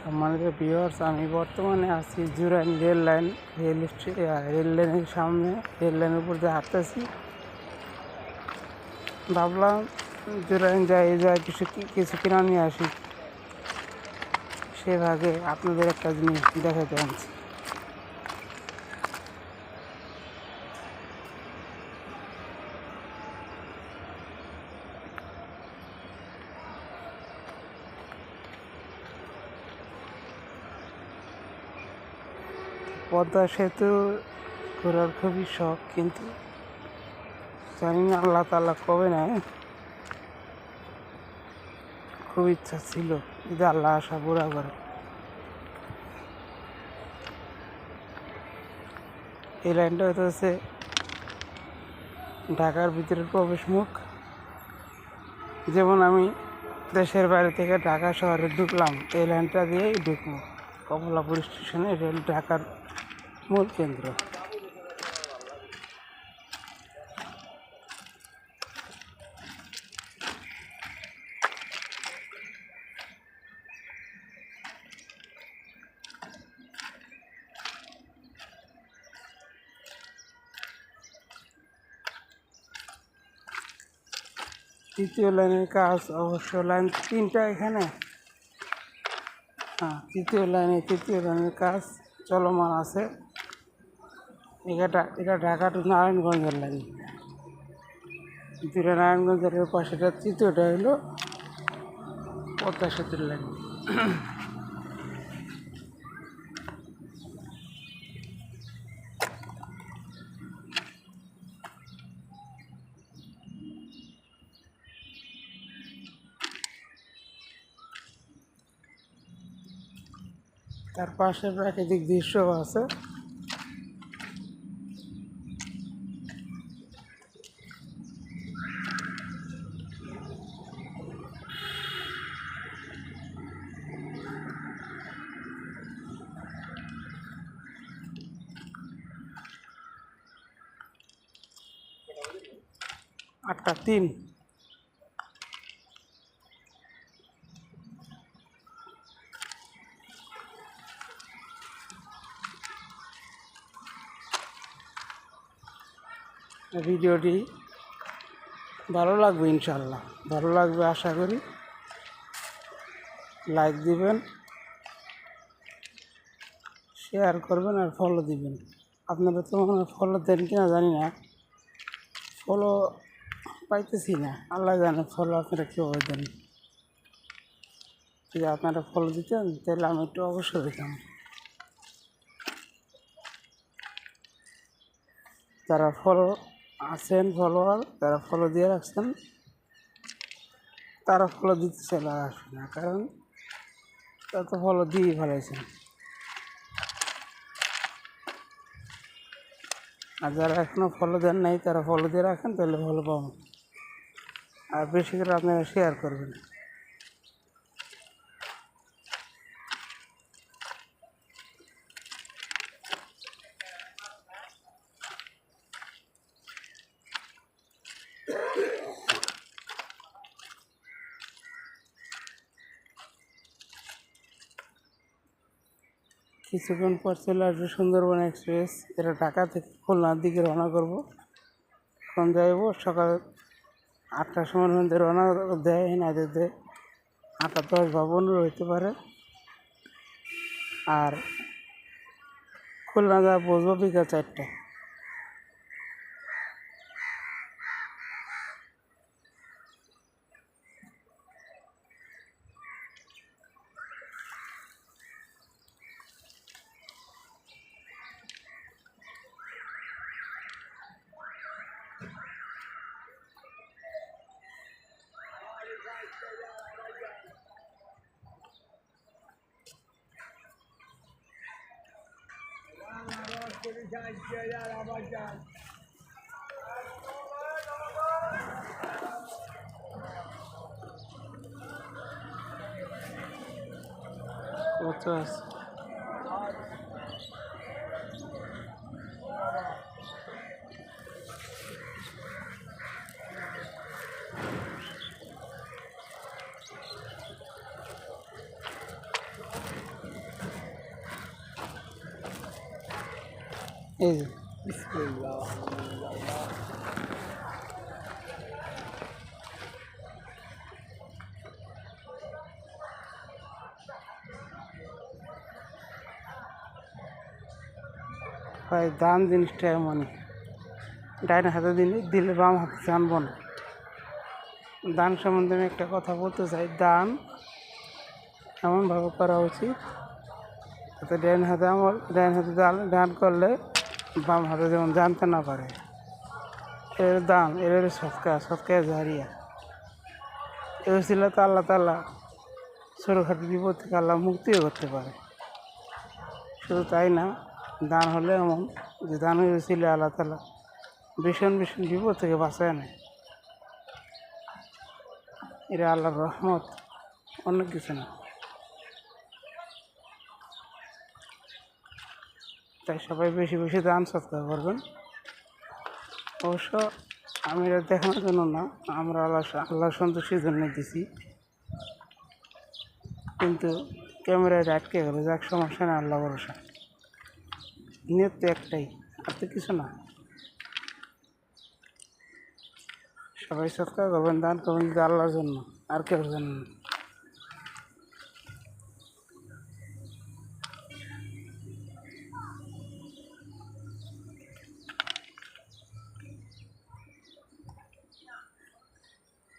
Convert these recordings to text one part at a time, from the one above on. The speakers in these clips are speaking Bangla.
সম্মানিত ভিউয়ার্স, আমি বর্তমানে আছি জুরাইন রেল লাইনের সামনে, রেল লাইনের উপর দিয়ে হাঁটতেছি। ভাবলাম জুরাইন যাই কিছু কিনা নিয়ে আসি, সে ভাগে আপনাদের একটা জিনিস দেখাতে আনছি। পদ্মা সেতু ঘোরার খুবই শখ, কিন্তু জানি না আল্লাহ তাআলা কবে নেয়। খুব ইচ্ছা ছিল যে আল্লাহ আশা পুরা করে। এই লাইনটা হচ্ছে ঢাকার ভিতরের প্রবেশ মুখ। যেমন আমি দেশের বাইরে থেকে ঢাকা শহরে ঢুকলাম, এই লাইনটা দিয়েই ঢুকবো কমলাপুর স্টেশনে, রেল ঢাকার মূল কেন্দ্র। তৃতীয় লাইনের কাজ অবশ্য লাইন 3টা এখানে। তৃতীয় লাইনের কাজ চলমান আছে। এটা ঢাকা টু নারায়ণগঞ্জের লাইন। দুটা নারায়ণগঞ্জের পাশেটা, তৃতীয়টা হলো পদ্মা সেতুর লাইন। তার পাশে প্রাকৃতিক দৃশ্য আছে। আটটা 3। ভিডিওটি ভালো লাগবে, ইনশাল্লাহ ভালো লাগবে আশা করি। লাইক দিবেন, শেয়ার করবেন আর ফলো দিবেন। আপনারা তো মনে ফলো দেন কিনা জানি না, ফলো পাইতেছি না, আল্লাহ জানে ফলো আপনারা কীভাবে দেন। যদি আপনারা ফলো দিতেন তাহলে আমি একটু অবশ্যই দিতাম। যারা ফলো আছেন, ফলোয়ার যারা ফলো দিয়ে রাখছেন, তারা ফলো দিতে চলে আসবে না, কারণ তারা তো ফলো দিয়ে ফেলাইছেন। আর যারা এখনও ফলো দেন নাই, তারা ফলো দিয়ে রাখেন, তাহলে ভালো পাবেন। আর বেশি করে আপনারা শেয়ার করবেন। কিছুক্ষণ পর চলে আসবে সুন্দরবন এক্সপ্রেস। এটা ঢাকা থেকে খুলনার দিকে রওনা করবো। এখন যাইব সকাল 8টার সময়ের মধ্যে রওনা দেয়, এনাদের দেয় 8টা 10 বা 15 হইতে পারে। আর খুলনা যা বসবো বিকাল 4টায়। কত আছে? এই যে ভাই দান জিনিসটা এমনই, ডাইন হাতে দিলে বাম হাতে জানবো না। দান সম্বন্ধে আমি একটা কথা বলতে চাই, দান এমনভাবে করা উচিত যাতে ডাইন হাতে দান করলে বাম হাতে যেমন জানতে না পারে। এর দান এর সৎকা জারিয়া এ ছিল তো আল্লাহ তাআলা ছোটোখাটো বিপদ থেকে আল্লাহ মুক্তিও করতে পারে। শুধু তাই না, দান হলে এমন যে দান হয়েছিল আল্লাহ তাআলা ভীষণ বিপদ থেকে বাঁচায় নেয়। এটা আল্লাহর রহমত, অন্য কিছু না। তাই সবাই বেশি বেশি দান সৎকার করবেন। অবশ্য আমি এটা দেখানোর জন্য না, আমরা আল্লাহর সন্তুষ্টির জন্য দিছি, কিন্তু ক্যামেরায় আটকে গেল, যাক সমস্যা না, আল্লাহ ভরসা। নিয়ত তো একটাই, আর তো কিছু না। সবাই সৎকার করবেন, দান করবেন যদি আল্লাহর জন্য, আর কেউ জন্য না।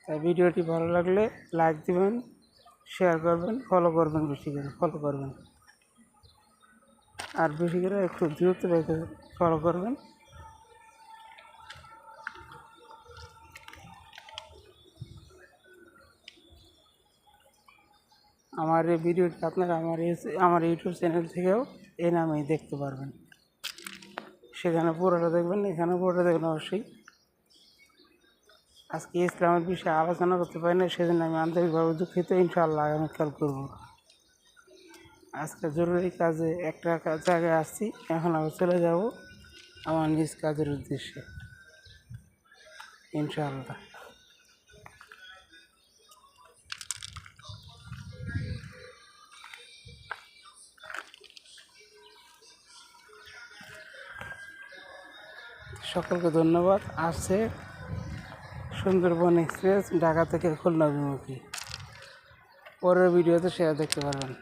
তাই ভিডিওটি ভালো লাগলে লাইক দিবেন, শেয়ার করবেন, ফলো করবেন, বেশি করে ফলো করবেন, আর বেশি করে একটু দূরত্ব রেখে ফলো করবেন। আমার এই ভিডিওটি আপনারা আমার ইউটিউব চ্যানেল থেকেও এই নামেই দেখতে পারবেন। সেখানে পুরোটা দেখবেন, এখানে পুরোটা দেখবেন অবশ্যই। আজকে ইসলামের বিষয়ে আলোচনা করতে পারি না, সেজন্য আমি আন্তরিকভাবে দুঃখিত। ইনশাআল্লাহ আগামীকাল করব। আজকে জরুরি কাজে একটা জায়গায় আসছি, এখন আমি চলে যাব আমার নিজ কাজের উদ্দেশ্যে ইনশাআল্লাহ। সকলকে ধন্যবাদ। আসছে সুন্দরবন এক্সপ্রেস ঢাকা থেকে খুলনা অভিমুখী। পরের ভিডিওতে সেটা দেখতে পারবেন।